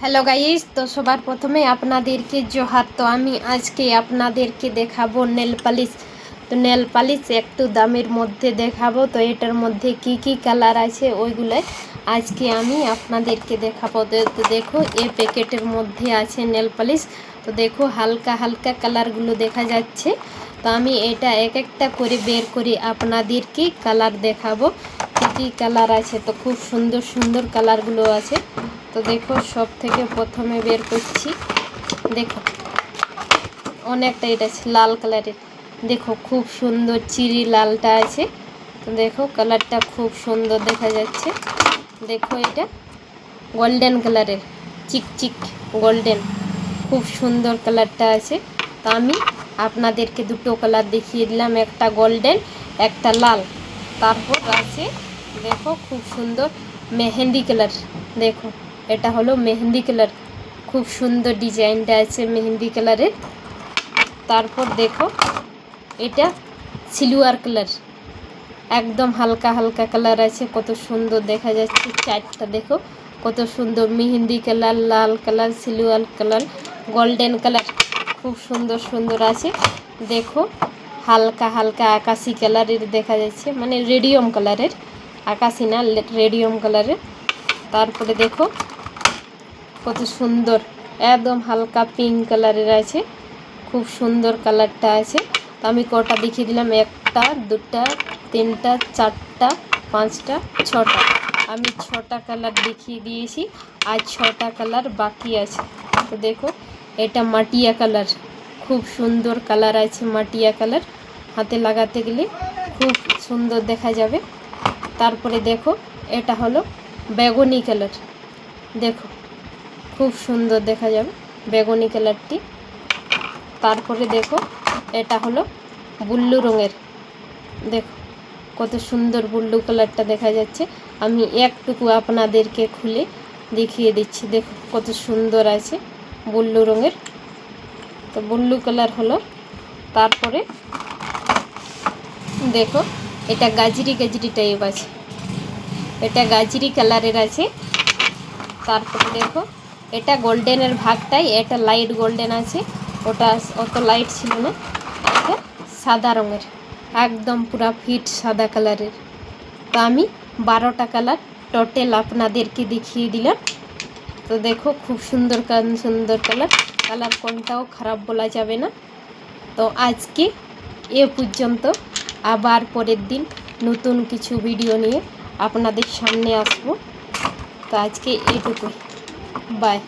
Hello guys, তো সবার প্রথমে আপনাদেরকে জোহার। তো আমি আজকে আপনাদেরকে দেখাবো নেল পালিশ। তো নেল পালিশ একটু দামের মধ্যে দেখাবো। তো এটার মধ্যে কি কি কালার আছে ওইগুলো আজকে আমি আপনাদেরকে দেখাবো। তো দেখো এই প্যাকেটের মধ্যে আছে নেল পালিশ। তো দেখো হালকা হালকা কালারগুলো দেখা যাচ্ছে। তো আমি এটা এক একটা করে বের করে আপনাদেরকে কালার দেখাবো কি কি কালার আছে। তো খুব সুন্দর সুন্দর কালারগুলো আছে। তো দেখো সব থেকে প্রথমে বের করছি। দেখো অনেকটা এটা আছে লাল কালারের। দেখো খুব সুন্দর চিরি লালটা আছে। তো দেখো কালারটা খুব সুন্দর দেখা যাচ্ছে। দেখো এটা গোল্ডেন কালারের, চিকচিক গোল্ডেন, খুব সুন্দর কালারটা আছে। তো আমি আপনাদেরকে দুটো কালার দেখিয়ে দিলাম, একটা গোল্ডেন একটা লাল। তারপর আছে দেখো খুব সুন্দর মেহেন্দি কালার। দেখো এটা হলো মেহেন্দি কালার, খুব সুন্দর ডিজাইনটা আছে মেহেন্দি কালারের। তারপর দেখো এটা সিলভার কালার, একদম হালকা হালকা কালার আছে, কত সুন্দর দেখা যাচ্ছে। চারটা দেখো কত সুন্দর মেহেন্দি কালার, লাল colour, silver colour, golden colour, খুব সুন্দর সুন্দর আছে। দেখো হালকা হালকা আকাশি কালারের দেখা যাচ্ছে, মানে রেডিয়াম কালারের, আকাশি না রেডিয়াম কালারের। তারপরে দেখো কত সুন্দর একদম হালকা পিঙ্ক কালারের আছে, খুব সুন্দর কালারটা আছে। তো আমি কটা দেখিয়ে দিলাম, একটা দুটা তিনটা চারটা পাঁচটা ছটা, আমি ছটা কালার দেখিয়ে দিয়েছি, আর ছটা কালার বাকি আছে। তো দেখো এটা মাটিয়া কালার, খুব সুন্দর কালার আছে মাটিয়া কালার, হাতে লাগাতে গেলে খুব সুন্দর দেখা যাবে। তারপরে দেখো এটা হলো বেগুনি কালার, দেখো খুব সুন্দর দেখা যাবে বেগুনি কালারটি। তারপরে দেখো এটা হলো ব্লু রঙের, দেখো কত সুন্দর ব্লু কালারটা দেখা যাচ্ছে। আমি একটুকু আপনাদেরকে খুলে দেখিয়ে দিচ্ছি, দেখো কত সুন্দর আছে ব্লু রঙের। তো ব্লু কালার হলো। তারপরে দেখো এটা গাজরি গাজরি টাইপ আছে, এটা গাজরি কালারের আছে। তারপরে দেখো এটা গোল্ডেনের ভাগটাই, এটা লাইট গোল্ডেন আছে, ওটা অত লাইট ছিল না। এটা সাদা রঙের, একদম পুরা ফিট সাদা কালারের। তো আমি 12টা কালার টোটাল আপনাদেরকে দেখিয়ে দিলাম। তো দেখো খুব সুন্দর সুন্দর কালার, কালার কোনটাও খারাপ বলা যাবে না। তো আজকে এ পর্যন্ত, আবার পরের দিন নতুন কিছু ভিডিও নিয়ে আপনাদের সামনে আসবো। তো আজকে এইটুকুই, বাই।